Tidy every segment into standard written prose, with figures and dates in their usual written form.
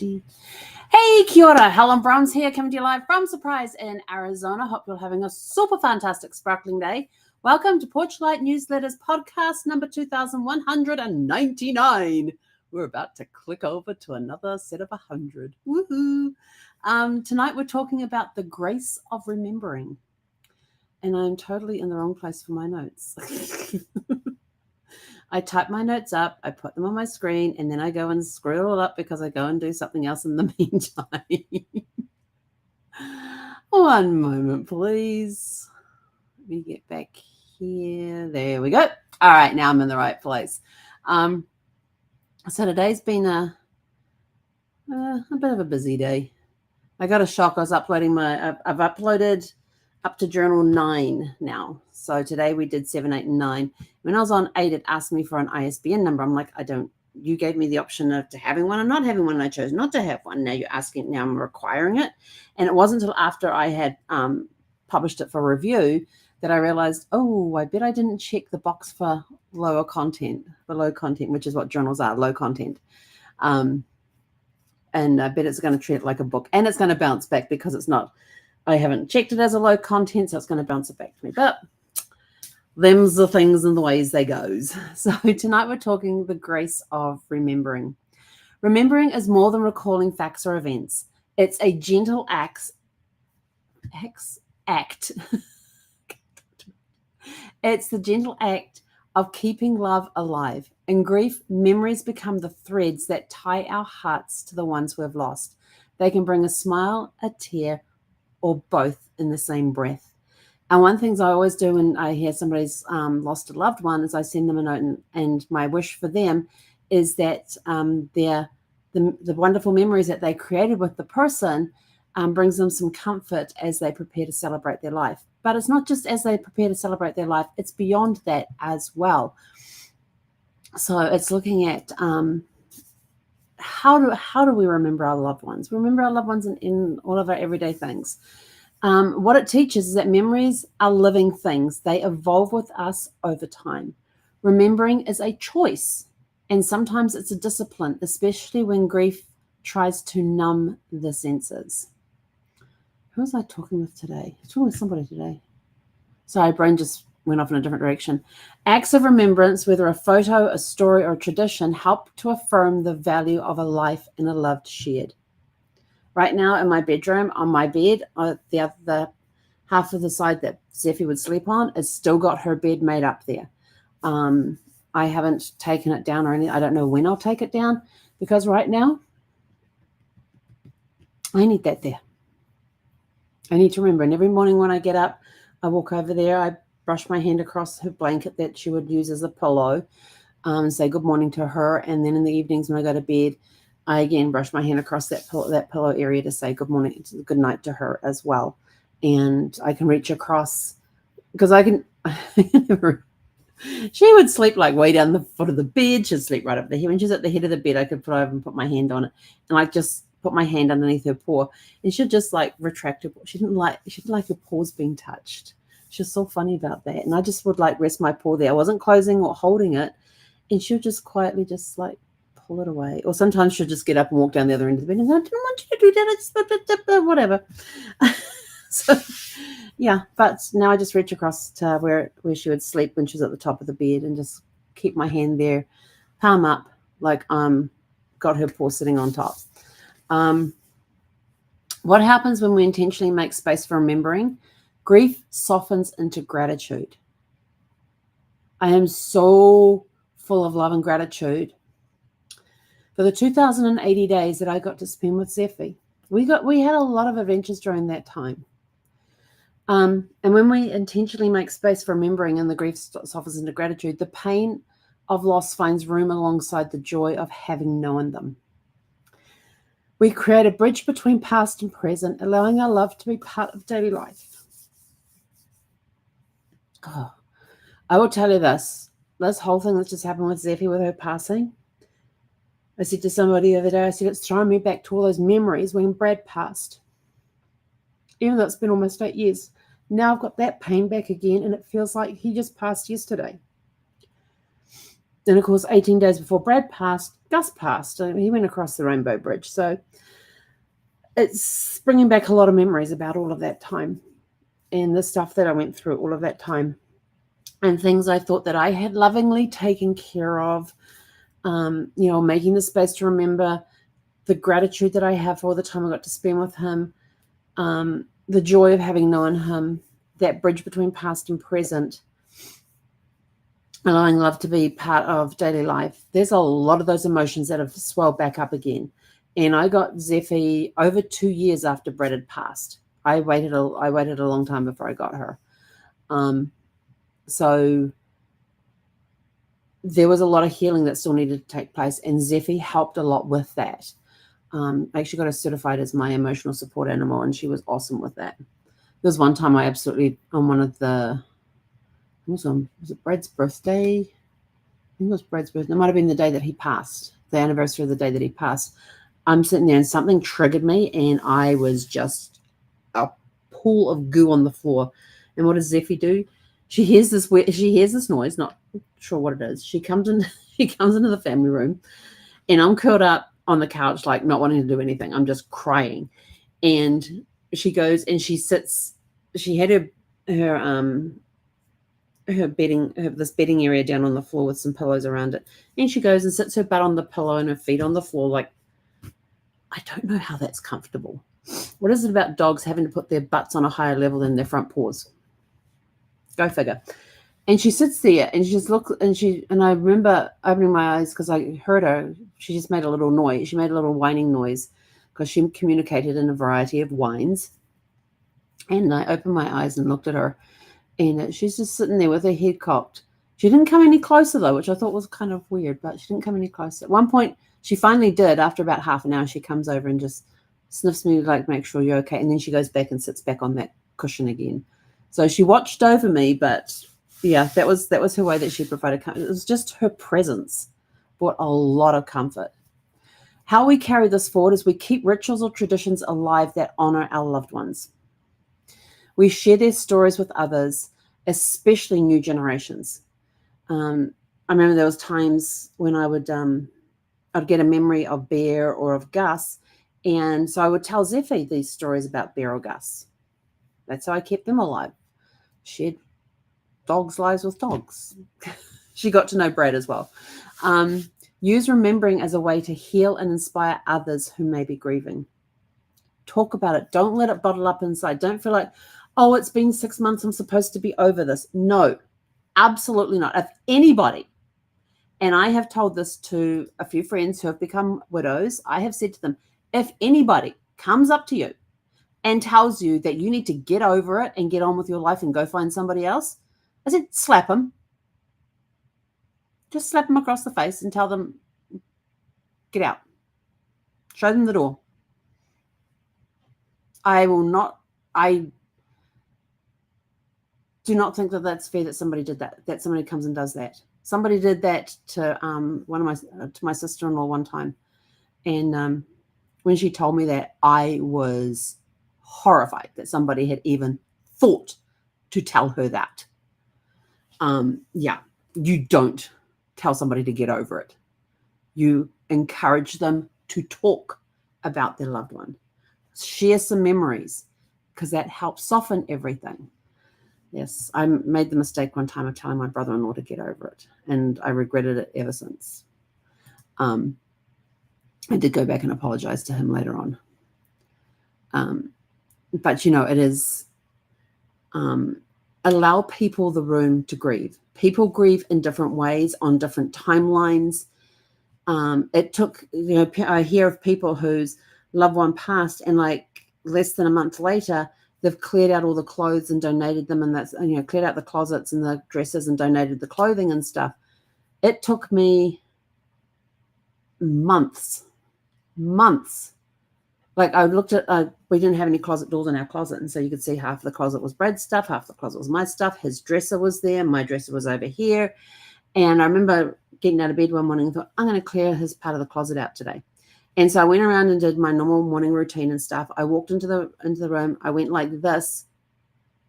Hey, kia ora, Helen Brahms here, coming to you live from Surprise in Arizona. Hope you're having a super fantastic, sparkling day. Welcome to Porchlight Newsletters podcast number 2199. We're about to click over to another set of 100. Woohoo! Tonight we're talking about the grace of remembering. And I'm totally in the wrong place for my notes. I type my notes up, I put them on my screen, and then I go and screw it all up because I go and do something else in the meantime. One moment, please. Let me get back here. There we go. All right, now I'm in the right place. So today's been a bit of a busy day. I got a shock. I was uploading I've uploaded up to journal 9 now. So today we did 7, 8, and 9. When I was on 8, it asked me for an ISBN number. I'm like, you gave me the option of having one and not having one, and I chose not to have one. Now you're asking, now I'm requiring it. And it wasn't until after I had published it for review that I realized, I bet I didn't check the box for low content, which is what journals are, low content. And I bet it's going to treat it like a book, and it's going to bounce back because it's not. I haven't checked it as a low content, so it's going to bounce it back to me. But them's the things and the ways they goes. So tonight we're talking the grace of remembering. Remembering is more than recalling facts or events. It's a gentle act. It's the gentle act of keeping love alive. In grief, memories become the threads that tie our hearts to the ones we have lost. They can bring a smile, a tear, or both in the same breath. And one thing I always do when I hear somebody's lost a loved one is I send them a note, and my wish for them is that the wonderful memories that they created with the person brings them some comfort as they prepare to celebrate their life. But it's not just as they prepare to celebrate their life, it's beyond that as well. So it's looking at how do we remember our loved ones? We remember our loved ones in all of our everyday things. What it teaches is that memories are living things. They evolve with us over time. Remembering is a choice, and sometimes it's a discipline, especially when grief tries to numb the senses. Who was I talking with today? I was talking with somebody today. Sorry, brain just went off in a different direction. Acts of remembrance, whether a photo, a story, or a tradition, help to affirm the value of a life and a love shared. Right now in my bedroom, on my bed, the half of the side that Zephy would sleep on, it's still got her bed made up there. I haven't taken it down or anything. I don't know when I'll take it down because right now I need that there. I need to remember. And every morning when I get up, I walk over there, I brush my hand across her blanket that she would use as a pillow, say good morning to her. And then in the evenings when I go to bed, I again brush my hand across that pillow area to say good morning, good night to her as well. And I can reach across because I can. She would sleep like way down the foot of the bed. She'd sleep right up the head. When she's at the head of the bed, I could put over and put my hand on it, and like just put my hand underneath her paw, and she'd just like retract her. She didn't like her paws being touched. She was so funny about that, and I just would like rest my paw there. I wasn't closing or holding it, and she would just quietly just like pull it away. Or sometimes she'll just get up and walk down the other end of the bed and I didn't want you to do that. It's whatever. So yeah, but now I just reach across to where she would sleep when she's at the top of the bed and just keep my hand there, palm up, like got her paw sitting on top. What happens when we intentionally make space for remembering? Grief softens into gratitude. I am so full of love and gratitude for the 2,080 days that I got to spend with Zephy. We had a lot of adventures during that time. And when we intentionally make space for remembering and the grief softens into gratitude, the pain of loss finds room alongside the joy of having known them. We create a bridge between past and present, allowing our love to be part of daily life. Oh, I will tell you this whole thing that's just happened with Zephy with her passing. I said to somebody the other day, I said, it's throwing me back to all those memories when Brad passed. Even though it's been almost 8 years. Now I've got that pain back again, and it feels like he just passed yesterday. Then, of course, 18 days before Brad passed, Gus passed. He went across the Rainbow Bridge. So it's bringing back a lot of memories about all of that time and the stuff that I went through all of that time and things I thought that I had lovingly taken care of, making the space to remember the gratitude that I have for all the time I got to spend with him, the joy of having known him, that bridge between past and present, allowing love to be part of daily life. There's a lot of those emotions that have swelled back up again. And I got Zeffie over 2 years after Brad had passed. I waited a long time before I got her. So there was a lot of healing that still needed to take place, and Zeffie helped a lot with that. I actually got her certified as my emotional support animal, and she was awesome with that. There was one time I absolutely, on one of the, was it Brad's birthday? I think it was Brad's birthday. It might have been the day that he passed, the anniversary of the day that he passed. I'm sitting there and something triggered me, and I was just a pool of goo on the floor. And what does Zeffie do? She hears this noise, not sure what it is. She comes into the family room, and I'm curled up on the couch, like not wanting to do anything. I'm just crying. And she goes and she sits. She had her bedding, this bedding area down on the floor with some pillows around it. And she goes and sits her butt on the pillow and her feet on the floor, like, I don't know how that's comfortable. What is it about dogs having to put their butts on a higher level than their front paws? Go figure. And she sits there and she just looks, and I remember opening my eyes because I heard her. She just made a little noise. She made a little whining noise because she communicated in a variety of whines. And I opened my eyes and looked at her, and she's just sitting there with her head cocked. She didn't come any closer though, which I thought was kind of weird, but she didn't come any closer. At one point, she finally did. After about half an hour, she comes over and just sniffs me, like, make sure you're okay. And then she goes back and sits back on that cushion again. So she watched over me, but yeah, that was her way that she provided comfort. It was just her presence brought a lot of comfort. How we carry this forward is we keep rituals or traditions alive that honor our loved ones. We share their stories with others, especially new generations. I remember there was times when I'd get a memory of Bear or of Gus, and so I would tell Zeffie these stories about Bear or Gus. That's how I kept them alive. Shared dogs' lives with dogs. She got to know Brad as well. Use remembering as a way to heal and inspire others who may be grieving. Talk about it. Don't let it bottle up inside. Don't feel like, oh, it's been 6 months, I'm supposed to be over this. No, absolutely not. If anybody, and I have told this to a few friends who have become widows, I have said to them, if anybody comes up to you and tells you that you need to get over it and get on with your life and go find somebody else, I said, slap them. Just slap them across the face and tell them, get out. Show them the door. I do not think that that's fair that somebody did that somebody comes and does that. Somebody did that to my sister-in-law one time. And when she told me that, I was horrified that somebody had even thought to tell her that. You don't tell somebody to get over it. You encourage them to talk about their loved one. Share some memories, because that helps soften everything. Yes, I made the mistake one time of telling my brother-in-law to get over it, and I regretted it ever since. I did go back and apologize to him later on. But, it is allow people the room to grieve. People grieve in different ways on different timelines. It took, I hear of people whose loved one passed, and like less than a month later, they've cleared out all the clothes and donated them, and that's, cleared out the closets and the dresses and donated the clothing and stuff. It took me months. Like I looked at, we didn't have any closet doors in our closet, and so you could see half the closet was Brad's stuff, half the closet was my stuff. His dresser was there, my dresser was over here. And I remember getting out of bed one morning and thought, I'm going to clear his part of the closet out today. And so I went around and did my normal morning routine and stuff. I walked into the room. I went like this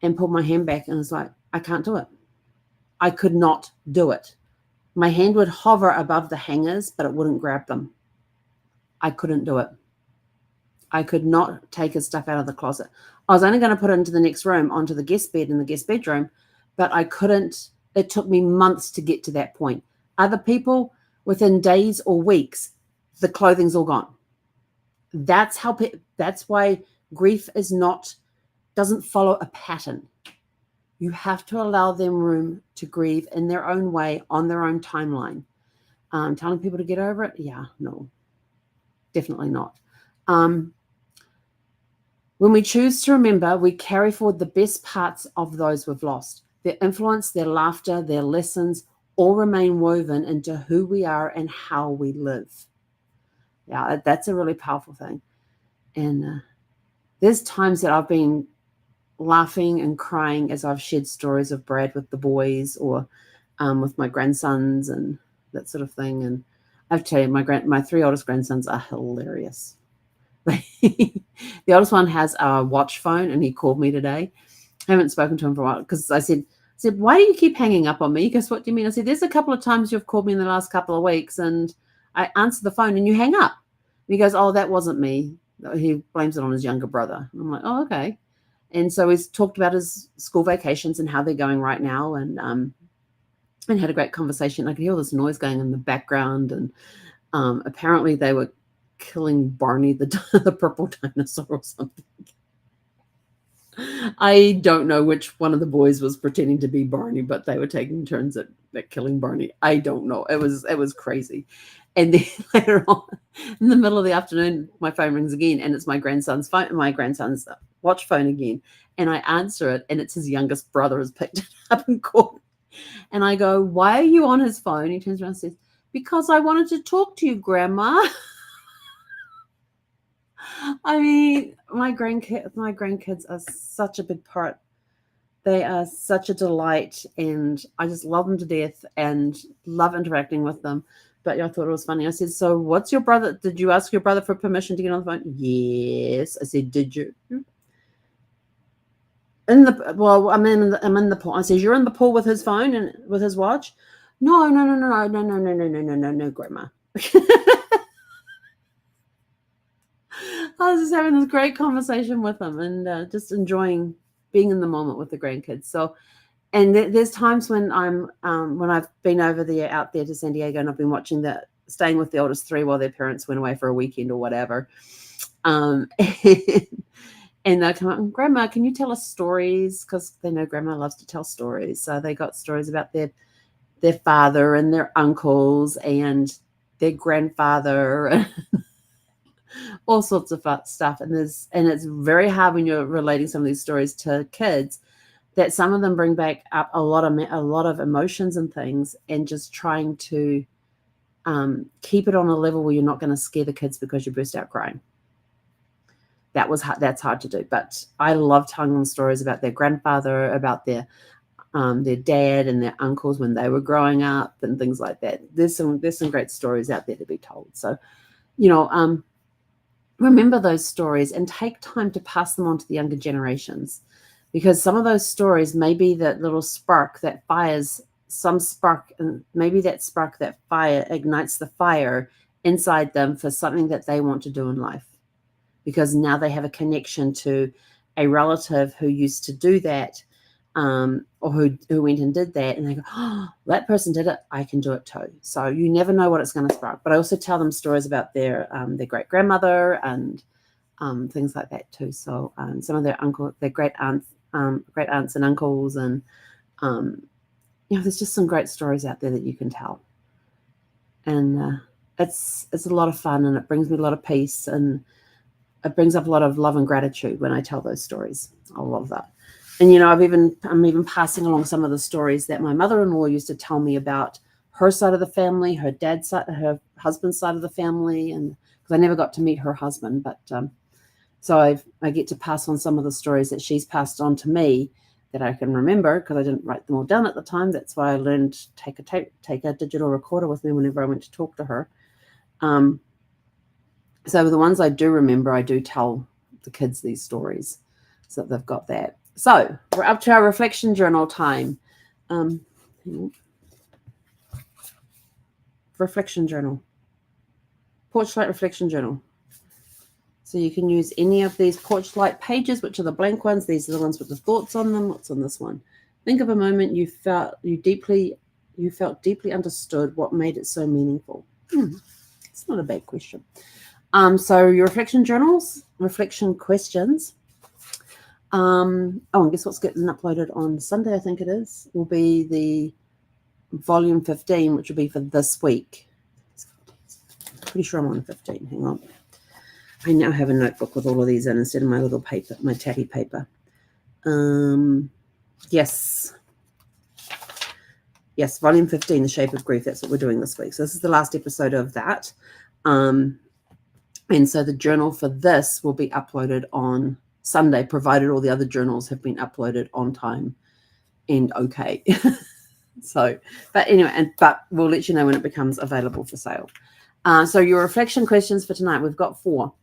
and pulled my hand back and was like, I can't do it. I could not do it. My hand would hover above the hangers, but it wouldn't grab them. I couldn't do it. I could not take his stuff out of the closet. I was only going to put it into the next room, onto the guest bed in the guest bedroom, but I couldn't. It took me months to get to that point. Other people, within days or weeks, the clothing's all gone. That's why grief doesn't follow a pattern. You have to allow them room to grieve in their own way, on their own timeline. Telling people to get over it? Yeah, no, definitely not. When we choose to remember, we carry forward the best parts of those we've lost. Their influence, their laughter, their lessons all remain woven into who we are and how we live. Yeah, that's a really powerful thing. And there's times that I've been laughing and crying as I've shared stories of Brad with the boys, or with my grandsons and that sort of thing. And I have to tell you, my 3 oldest grandsons are hilarious. The oldest one has a watch phone, and he called me today. I haven't spoken to him for a while because I said, why do you keep hanging up on me? He goes, what do you mean? I said, there's a couple of times you've called me in the last couple of weeks, and I answer the phone and you hang up. And he goes, oh, that wasn't me. He blames it on his younger brother. And I'm like, oh, okay. And so he's talked about his school vacations and how they're going right now, and had a great conversation. I could hear all this noise going in the background, and apparently they were killing Barney, the purple dinosaur or something. I don't know which one of the boys was pretending to be Barney, but they were taking turns at killing Barney. I don't know. It was crazy. And then later on, in the middle of the afternoon, my phone rings again, and it's my grandson's watch phone again. And I answer it, and it's his youngest brother has picked it up and called. And I go, why are you on his phone? He turns around and says, because I wanted to talk to you, Grandma. I mean, my grandkids are such a big part. They are such a delight, and I just love them to death and love interacting with them. But I thought it was funny. I said, so what's your brother? Did you ask your brother for permission to get on the phone? Yes. I said, did you? I'm in the pool. I said, you're in the pool with his phone and with his watch? No, Grandma. I was just having this great conversation with them, and just enjoying being in the moment with the grandkids. So, and there's times when when I've been out there to San Diego, and I've been staying with the oldest 3 while their parents went away for a weekend or whatever. And they'll come up, and Grandma, can you tell us stories? Because they know Grandma loves to tell stories. So they got stories about their father and their uncles and their grandfather, all sorts of stuff. And it's very hard when you're relating some of these stories to kids, that some of them bring back up a lot of emotions and things, and just trying to keep it on a level where you're not going to scare the kids because you burst out crying. That's hard to do. But I love telling them stories about their grandfather, about their dad and their uncles when they were growing up, and things like that. There's some great stories out there to be told. So, remember those stories and take time to pass them on to the younger generations, because some of those stories may be that little spark that fires some spark, and maybe that spark, that fire, ignites the fire inside them for something that they want to do in life, because now they have a connection to a relative who used to do that, or who went and did that, and they go, oh, that person did it, I can do it too. So you never know what it's going to spark. But I also tell them stories about their great grandmother and things like that too. So some of their great aunts and uncles, and there's just some great stories out there that you can tell, and it's a lot of fun, and it brings me a lot of peace, and it brings up a lot of love and gratitude when I tell those stories. I love that. And, I'm even passing along some of the stories that my mother-in-law used to tell me about her side of the family, her dad's side, her husband's side of the family. And because I never got to meet her husband, but so I get to pass on some of the stories that she's passed on to me that I can remember, because I didn't write them all down at the time. That's why I learned to take a digital recorder with me whenever I went to talk to her. So the ones I do remember, I do tell the kids these stories so that they've got that. So we're up to our reflection journal time. reflection journal. Porch light reflection journal. So you can use any of these porch light pages, which are the blank ones. These are the ones with the thoughts on them. What's on this one? Think of a moment you felt deeply understood. What made it so meaningful? It's not a bad question. So your reflection journals, reflection questions. And guess what's getting uploaded on Sunday, I think it is, will be the volume 15, which will be for this week. Pretty sure I'm on 15. Hang on. I now have a notebook with all of these in instead of my little paper, my tacky paper. Yes, volume 15, The Shape of Grief. That's what we're doing this week. So this is the last episode of that. And so the journal for this will be uploaded on Sunday, provided all the other journals have been uploaded on time and okay. So, but anyway, but we'll let you know when it becomes available for sale. So your reflection questions for tonight, we've got 4.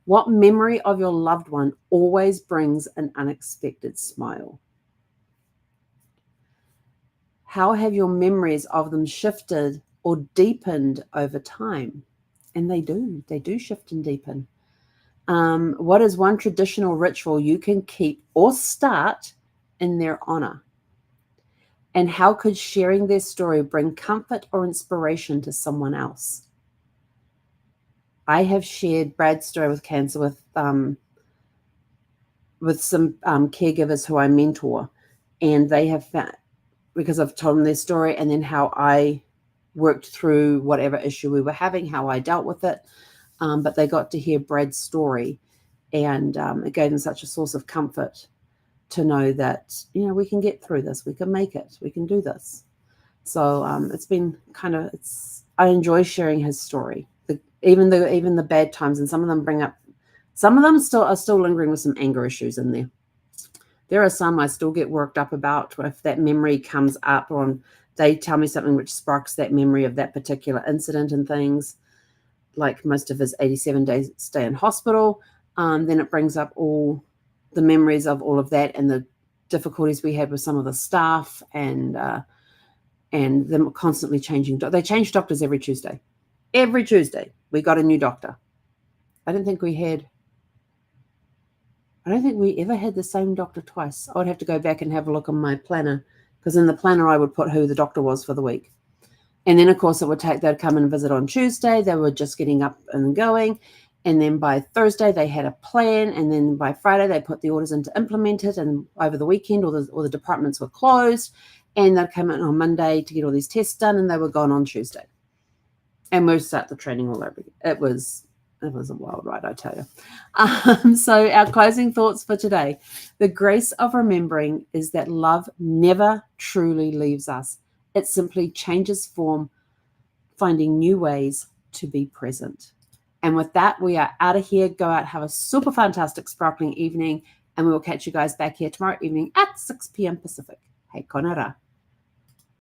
What memory of your loved one always brings an unexpected smile? How have your memories of them shifted or deepened over time? And they do shift and deepen. What is one traditional ritual you can keep or start in their honor? And how could sharing their story bring comfort or inspiration to someone else? I have shared Brad's story with cancer with some caregivers who I mentor, and they have found, because I've told them their story and then how I worked through whatever issue we were having, how I dealt with it. But they got to hear Brad's story, and it gave them such a source of comfort to know that, we can get through this, we can make it, we can do this. So it's been I enjoy sharing his story, even the bad times, and some of them are still lingering with some anger issues in there. There are some I still get worked up about if that memory comes up, or they tell me something which sparks that memory of that particular incident and things, like most of his 87 days stay in hospital. Then it brings up all the memories of all of that and the difficulties we had with some of the staff and them constantly changing. They change doctors every Tuesday. Every Tuesday we got a new doctor. I don't think we ever had the same doctor twice. I would have to go back and have a look on my planner, because in the planner I would put who the doctor was for the week. And then, of course, they'd come and visit on Tuesday. They were just getting up and going. And then by Thursday, they had a plan. And then by Friday, they put the orders in to implement it. And over the weekend, all the departments were closed. And they'd come in on Monday to get all these tests done. And they were gone on Tuesday. And we'd start the training all over again. It was a wild ride, I tell you. So our closing thoughts for today. The grace of remembering is that love never truly leaves us. It simply changes form, finding new ways to be present. And with that, we are out of here. Go out, have a super fantastic, sparkling evening, and we will catch you guys back here tomorrow evening at 6 p.m. Pacific. Hei konara.